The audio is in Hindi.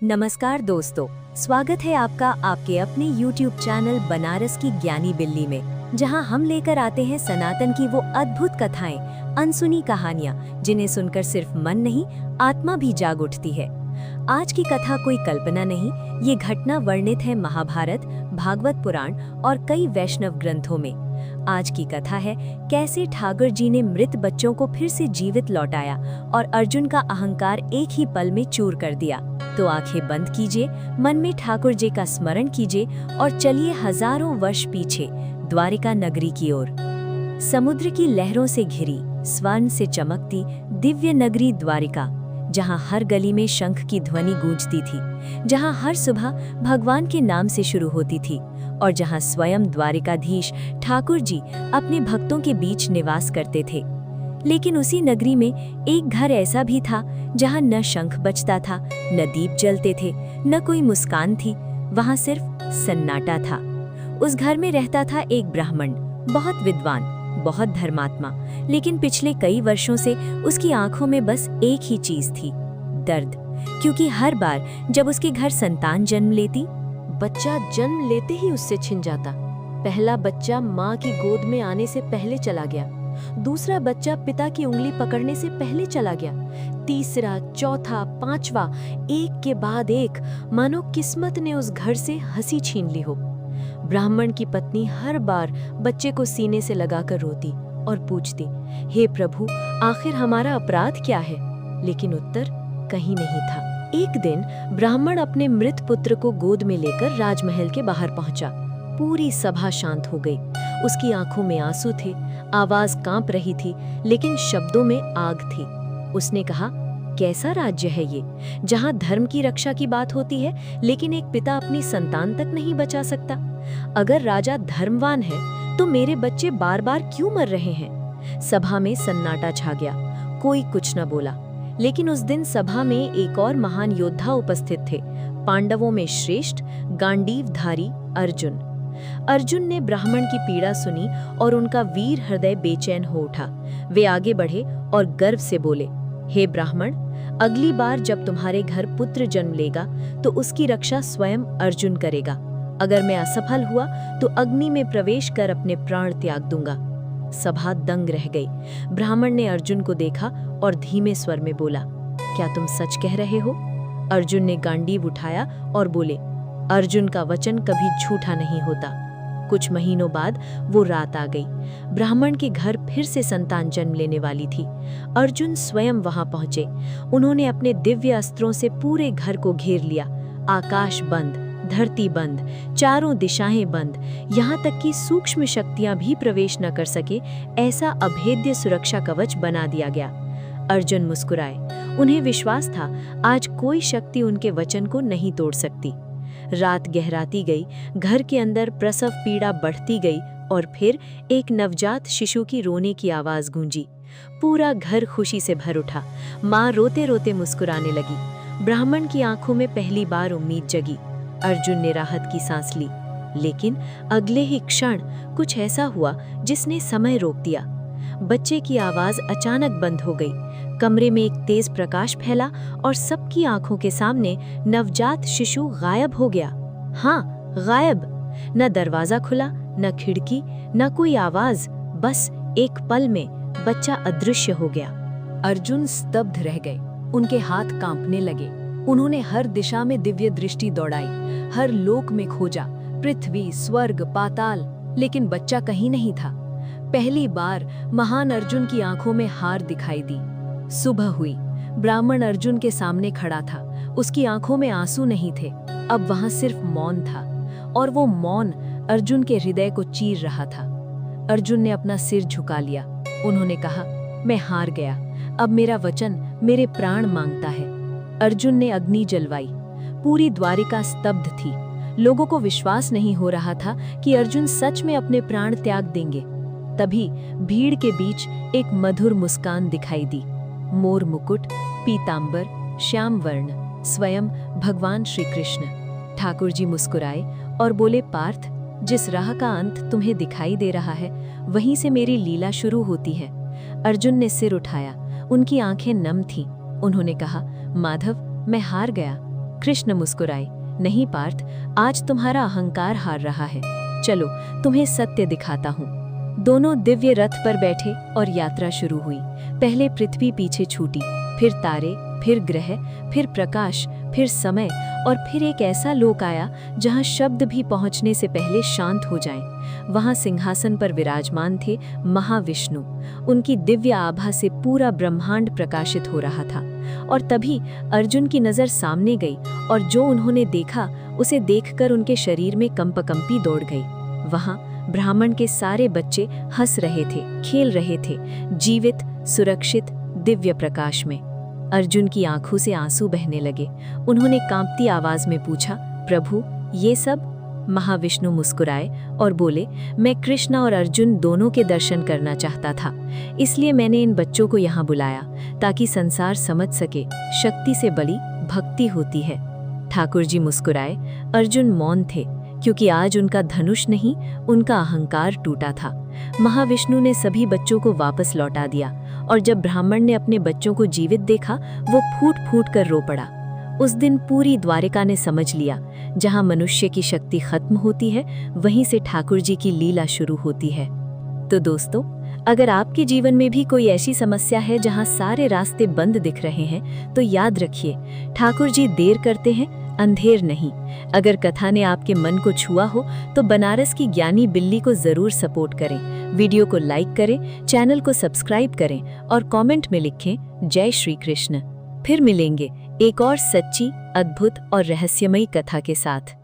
नमस्कार दोस्तों, स्वागत है आपका आपके अपने YouTube चैनल बनारस की ज्ञानी बिल्ली में, जहां हम लेकर आते हैं सनातन की वो अद्भुत कथाएं, अनसुनी कहानियां, जिन्हें सुनकर सिर्फ मन नहीं, आत्मा भी जाग उठती है। आज की कथा कोई कल्पना नहीं, ये घटना वर्णित है महाभारत, भागवत पुराण और कई वैष्णव ग्रंथों में। आज की कथा है कैसे ठाकुर जी ने मृत बच्चों को फिर से जीवित लौटाया और अर्जुन का अहंकार एक ही पल में चूर कर दिया। तो आंखें बंद कीजिए, मन में ठाकुर जी का स्मरण कीजिए और चलिए हजारों वर्ष पीछे द्वारिका नगरी की ओर। समुद्र की लहरों से घिरी, स्वर्ण से चमकती दिव्य नगरी द्वारिका, जहां हर गली में शंख की ध्वनि गूंजती थी, जहां हर सुबह भगवान के नाम से शुरू होती थी और जहां स्वयं द्वारिकाधीश ठाकुर जी अपने भक्तों के बीच निवास करते थे। लेकिन उसी नगरी में एक घर ऐसा भी था जहां न शंख बजता था, न दीप जलते थे, न कोई मुस्कान थी, वहां सिर्फ सन्नाटा था। उस घर में रहता था एक ब्राह्मण, बहुत विद्वान, बहुत धर्मात्मा, लेकिन पिछले कई वर्षों से उसकी आंखों में बस एक ही चीज थी, दर्द। क्योंकि हर बार जब उसके घर संतान जन्म लेती, बच्चा जन्म लेते ही उससे छिन जाता। पहला बच्चा माँ की गोद में आने से पहले चला गया, दूसरा बच्चा पिता की उंगली पकड़ने से पहले चला गया, तीसरा, चौथा, पांचवा, एक के बाद एक, मानो किस्मत ने उस घर से हंसी छीन ली हो। ब्राह्मण की पत्नी हर बार बच्चे को सीने से लगाकर रोती और पूछती, हे प्रभु, आखिर हमारा अपराध क्या है? लेकिन उत्तर कहीं नहीं था। एक दिन ब्राह्मण अपने मृत पुत्र को गोद में लेकर राजमहल के बाहर पहुंचा। पूरी सभा शांत हो गई। उसकी आंखों में आंसू थे, आवाज कांप रही थी, लेकिन शब्दों में आग थी। उसने कहा, कैसा राज्य है ये, जहां धर्म की रक्षा की बात होती है, लेकिन एक पिता अपनी संतान तक नहीं बचा सकता? अगर राजा धर्मवान है, तो मेरे बच्चे बार बार क्यों मर रहे हैं? सभा में सन्नाटा छा गया, कोई कुछ न बोला। लेकिन उस दिन सभा में एक और महान योद्धा उपस्थित थे, पांडवों में श्रेष्ठ, गांडीवधारी अर्जुन। अर्जुन ने ब्राह्मण की पीड़ा सुनी और उनका वीर हृदय बेचैन हो उठा। वे आगे बढ़े और गर्व से बोले, हे ब्राह्मण, अगली बार जब तुम्हारे घर पुत्र जन्म लेगा तो उसकी रक्षा स्वयं अर्जुन करेगा। अगर मैं असफल हुआ तो अग्नि में प्रवेश कर अपने प्राण त्याग दूंगा। सभा दंग रह गई। ब्राह्मण ने अर्जुन को देखा और धीमे स्वर में बोला, क्या तुम सच कह रहे हो? अर्जुन ने गांडीव उठाया और बोले, अर्जुन का वचन कभी झूठा नहीं होता। कुछ महीनों बाद वो रात आ गई। ब्राह्मण के घर फिर से संतान जन्म लेने वाली थी। अर्जुन स्वयं वहां पहुंचे। उन्होंने अपने दिव्य अस्त्रों से पूरे घर को घेर लिया। आकाश बंद, धरती बंद, चारों दिशाएं बंद, यहाँ तक कि सूक्ष्म शक्तियां भी प्रवेश न कर सके, ऐसा अभेद्य सुरक्षा कवच बना दिया गया। अर्जुन मुस्कुराए। उन्हें विश्वास था आज कोई शक्ति उनके वचन को नहीं तोड़ सकती। रात गहराती गई, घर के अंदर प्रसव पीड़ा बढ़ती गई और फिर एक नवजात शिशु की रोने की आवाज गूंजी। पूरा घर खुशी से भर उठा। माँ रोते रोते मुस्कुराने लगी। ब्राह्मण की आंखों में पहली बार उम्मीद जगी। अर्जुन ने राहत की सांस ली, लेकिन अगले ही क्षण कुछ ऐसा हुआ जिसने समय रोक दिया। बच्चे की आवाज अचानक बंद हो गई। कमरे में एक तेज प्रकाश फैला और सबकी आंखों के सामने नवजात शिशु गायब हो गया। हाँ, गायब। न दरवाजा खुला, न खिड़की, न कोई आवाज, बस एक पल में बच्चा अदृश्य हो गया। अर्जुन स्तब्ध रह गए। उनके हाथ कांपने लगे। उन्होंने हर दिशा में दिव्य दृष्टि दौड़ाई, हर लोक में खोजा, पृथ्वी, स्वर्ग, पाताल, लेकिन बच्चा कहीं नहीं था। पहली बार महान अर्जुन की आंखों में हार दिखाई दी। सुबह हुई। ब्राह्मण अर्जुन के सामने खड़ा था। उसकी आंखों में आंसू नहीं थे, अब वहां सिर्फ मौन था, और वो मौन अर्जुन के हृदय को चीर रहा था। अर्जुन ने अपना सिर झुका लिया। उन्होंने कहा, मैं हार गया, अब मेरा वचन मेरे प्राण मांगता है। अर्जुन ने अग्नि जलवाई। पूरी द्वारिका स्तब्ध थी। लोगों को विश्वास नहीं हो रहा था कि अर्जुन सच में अपने प्राण त्याग देंगे। तभी भीड़ के बीच एक मधुर मुस्कान दिखाई दी। मोर मुकुट, पीतांबर, श्याम वर्ण, स्वयं भगवान श्री कृष्ण। ठाकुर जी मुस्कुराए और बोले, पार्थ, जिस राह का अंत तुम्हें दिखाई दे रहा है, वहीं से मेरी लीला शुरू होती है। अर्जुन ने सिर उठाया। उनकी आंखें नम थीं। उन्होंने कहा, माधव, मैं हार गया। कृष्ण मुस्कुराए, नहीं पार्थ, आज तुम्हारा अहंकार हार रहा है। चलो तुम्हें सत्य दिखाता हूँ। दोनों दिव्य रथ पर बैठे और यात्रा शुरू हुई। पहले पृथ्वी पीछे छूटी, फिर तारे, फिर ग्रह, फिर प्रकाश, फिर समय और फिर एक ऐसा लोक आया जहाँ शब्द भी पहुँचने से पहले शांत हो जाएं। वहाँ सिंहासन पर विराजमान थे महाविष्णु। उनकी दिव्य आभा से पूरा ब्रह्मांड प्रकाशित हो रहा था। और तभी अर्जुन की नज़र सामने गई और जो उन्होंने देखा उसे देखकर उनके शरीर में कंपकंपी दौड़ गई। वहाँ ब्राह्मण के सारे बच्चे हंस रहे थे, खेल रहे थे, जीवित, सुरक्षित, दिव्य प्रकाश में। अर्जुन की आंखों से आंसू बहने लगे। उन्होंने कांपती आवाज में पूछा, प्रभु ये सब? महाविष्णु मुस्कुराए और बोले, मैं कृष्ण और अर्जुन दोनों के दर्शन करना चाहता था, इसलिए मैंने इन बच्चों को यहाँ बुलाया ताकि संसार समझ सके शक्ति से बड़ी भक्ति होती है। ठाकुर जी मुस्कुराए। अर्जुन मौन थे क्योंकि आज उनका धनुष नहीं, उनका अहंकार टूटा था। महाविष्णु ने सभी बच्चों को वापस लौटा दिया और जब ब्राह्मण ने अपने बच्चों को जीवित देखा, वो फूट फूट कर रो पड़ा। उस दिन पूरी द्वारिका ने समझ लिया, जहां मनुष्य की शक्ति खत्म होती है, वहीं से ठाकुर जी की लीला शुरू होती है। तो दोस्तों, अगर आपके जीवन में भी कोई ऐसी समस्या है जहां सारे रास्ते बंद दिख रहे हैं, तो याद रखिए, ठाकुर जी देर करते हैं, अंधेर नहीं। अगर कथा ने आपके मन को छुआ हो तो बनारस की ज्ञानी बिल्ली को जरूर सपोर्ट करें, वीडियो को लाइक करें, चैनल को सब्सक्राइब करें और कमेंट में लिखें जय श्री कृष्ण। फिर मिलेंगे एक और सच्ची, अद्भुत और रहस्यमयी कथा के साथ।